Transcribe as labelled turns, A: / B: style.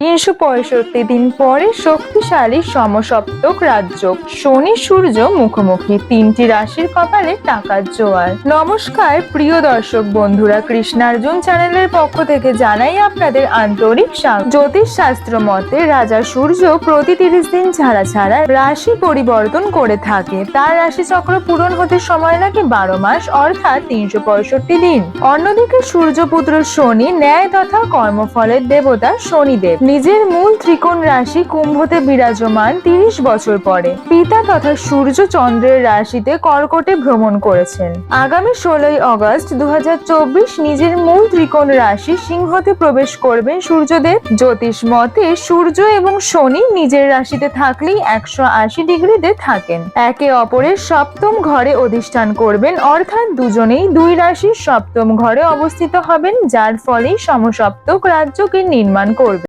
A: ৩৬৫ দিন পরে শক্তিশালী সমসপ্তক রাজযোগ, শনি সূর্য মুখোমুখি, ৩টি রাশির কপালে টাকার জোয়ার। নমস্কার প্রিয় দর্শক বন্ধুরা, কৃষ্ণার্জুন চ্যানেলের পক্ষ থেকে জানাই আপনাদের আন্তরিক স্বাগত। জ্যোতিষ শাস্ত্র মতে রাজা সূর্য প্রতি ৩০ দিন ছাড়া ছাড়া রাশি পরিবর্তন করে থাকে। তার রাশিচক্র পূরণ হতে সময় লাগে ১২ মাস, অর্থাৎ ৩৬৫ দিন। অন্যদিকে সূর্যপুত্র শনি ন্যায় তথা কর্মফলের দেবতা শনিদেব নিজের মূল ত্রিকোণ রাশি কুম্ভতে বিরাজমান ৩০ বছর পরে পিতা তথা সূর্য চন্দ্রের রাশিতে কর্কটে ভ্রমণ করেছেন। আগামী ১৬ই আগস্ট ২০২৪ নিজের মূল ত্রিকোণ রাশি সিংহতে প্রবেশ করবেন সূর্যদেব। জ্যোতিষ মতে সূর্য এবং শনি নিজের রাশিতে থাকলেই ১৮০ ডিগ্রিতে থাকেন, একে অপরের সপ্তম ঘরে অধিষ্ঠান করবেন, অর্থাৎ দুজনেই দুই রাশির সপ্তম ঘরে অবস্থিত হবেন, যার ফলেই সমসপ্তক রাজযোগের নির্মাণ করবে।